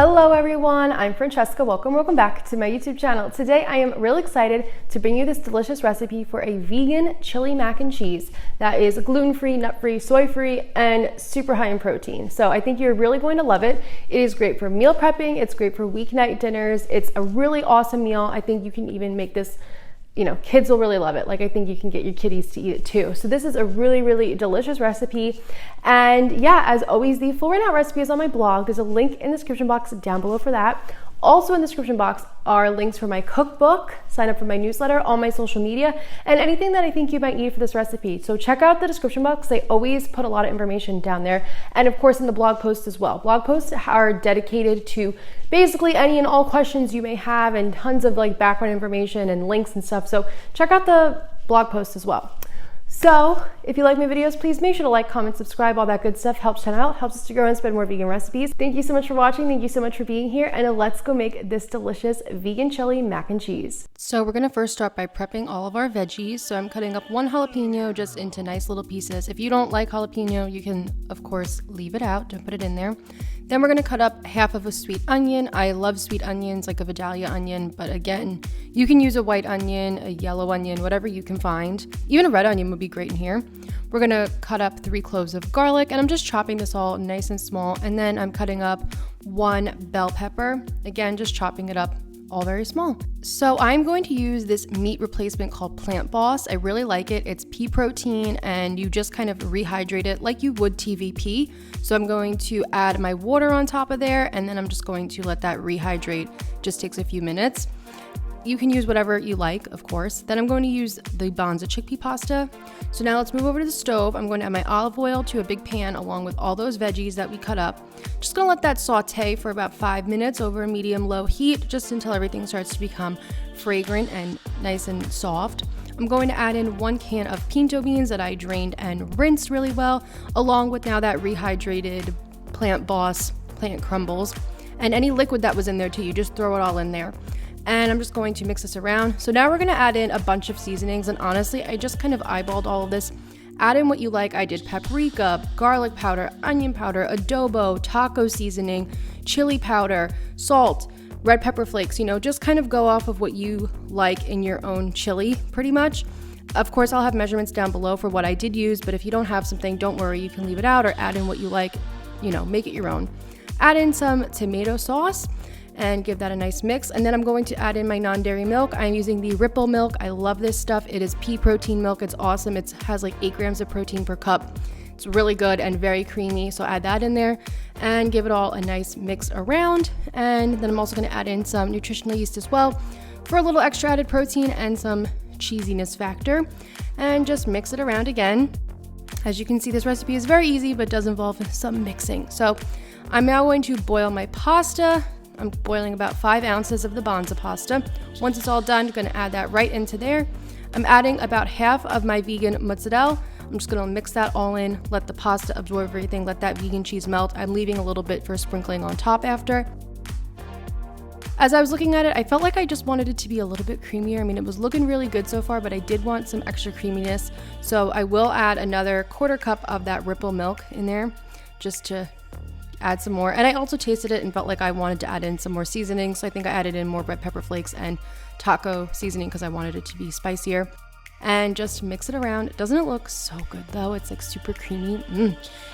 Hello everyone, I'm Francesca. Welcome back to my YouTube channel. Today I am really excited to bring you this delicious recipe for a vegan chili mac and cheese that is gluten-free, nut-free, soy-free, and super high in protein. So I think you're really going to love it. It is great for meal prepping, it's great for weeknight dinners, it's a really awesome meal. I think you can even make this, kids will really love it. Like I think you can get your kiddies to eat it too. So this is a really delicious recipe. And yeah, as always, the full written out recipe is on my blog. There's a link in the description box down below for that. Also in the description box are links for my cookbook, sign up for my newsletter, all my social media, and anything that I think you might need for this recipe. So check out the description box. They always put a lot of information down there. And of course in the blog post as well. Blog posts are dedicated to basically any and all questions you may have and tons of background information and links and stuff. So check out the blog post as well. So if you like my videos, please make sure to like, comment, subscribe, all that good stuff. Helps channel out, helps us to grow and spread more vegan recipes. Thank you so much for watching. Thank you so much for being here. And let's go make this delicious vegan chili mac and cheese. So we're gonna first start by prepping all of our veggies. So I'm cutting up one jalapeno just into nice little pieces. If you don't like jalapeno, you can of course leave it out, don't put it in there. Then we're gonna cut up half of a sweet onion. I love sweet onions, like a Vidalia onion, but again, you can use a white onion, a yellow onion, whatever you can find. Even a red onion would be great in here. We're gonna cut up 3 cloves of garlic, and I'm just chopping this all nice and small. And then I'm cutting up 1 bell pepper. Again, just chopping it up all very small. So I'm going to use this meat replacement called Plant Boss. I really like it. It's pea protein and you just kind of rehydrate it like you would TVP. So I'm going to add my water on top of there and then I'm just going to let that rehydrate. Just takes a few minutes. You can use whatever you like, of course. Then I'm going to use the Bonza chickpea pasta. So now let's move over to the stove. I'm going to add my olive oil to a big pan along with all those veggies that we cut up. Just gonna let that saute for about 5 minutes over a medium-low heat, just until everything starts to become fragrant and nice and soft. I'm going to add in 1 can of pinto beans that I drained and rinsed really well, along with now that rehydrated Plant Boss plant crumbles. And any liquid that was in there too, you just throw it all in there. And I'm just going to mix this around. So now we're gonna add in a bunch of seasonings, and honestly, I just kind of eyeballed all of this. Add in what you like. I did paprika, garlic powder, onion powder, adobo, taco seasoning, chili powder, salt, red pepper flakes, just kind of go off of what you like in your own chili, pretty much. Of course, I'll have measurements down below for what I did use, but if you don't have something, don't worry, you can leave it out or add in what you like, make it your own. Add in some tomato sauce and give that a nice mix. And then I'm going to add in my non-dairy milk. I'm using the Ripple milk. I love this stuff. It is pea protein milk. It's awesome. It has like 8 grams of protein per cup. It's really good and very creamy. So add that in there and give it all a nice mix around. And then I'm also going to add in some nutritional yeast as well for a little extra added protein and some cheesiness factor. And just mix it around again. As you can see, this recipe is very easy, but does involve some mixing. So I'm now going to boil my pasta. I'm boiling about 5 ounces of the Bonza pasta. Once it's all done, I'm going to add that right into there. I'm adding about half of my vegan mozzarella. I'm just going to mix that all in, let the pasta absorb everything, let that vegan cheese melt. I'm leaving a little bit for sprinkling on top after. As I was looking at it, I felt like I just wanted it to be a little bit creamier. I mean, it was looking really good so far, but I did want some extra creaminess. So I will add another 1/4 cup of that Ripple milk in there just to add some more. And I also tasted it and felt like I wanted to add in some more seasoning. So I think I added in more red pepper flakes and taco seasoning because I wanted it to be spicier. And just mix it around. Doesn't it look so good though? It's like super creamy.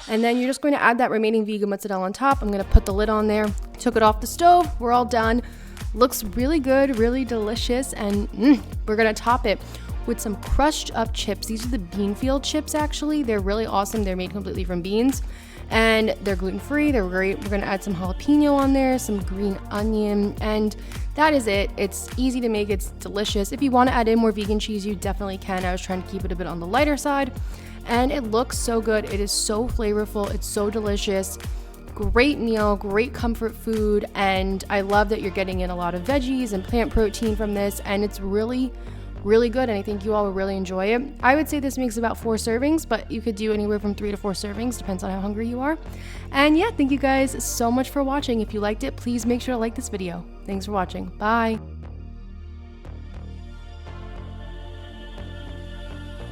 And then you're just going to add that remaining vegan mozzarella on top. I'm going to put the lid on there. Took it off the stove. We're all done. Looks really good, really delicious. And we're going to top it with some crushed up chips. These are the Beanfield chips actually. They're really awesome. They're made completely from beans. And they're gluten-free, they're great. We're gonna add some jalapeno on there, some green onion, and that is it. It's easy to make, it's delicious. If you wanna add in more vegan cheese, you definitely can. I was trying to keep it a bit on the lighter side, and it looks so good. It is so flavorful, it's so delicious. Great meal, great comfort food, and I love that you're getting in a lot of veggies and plant protein from this, and it's really good, and I think you all will really enjoy it. I would say this makes about 4 servings, but you could do anywhere from 3 to 4 servings, depends on how hungry you are. And yeah, thank you guys so much for watching. If you liked it, please make sure to like this video. Thanks for watching. Bye.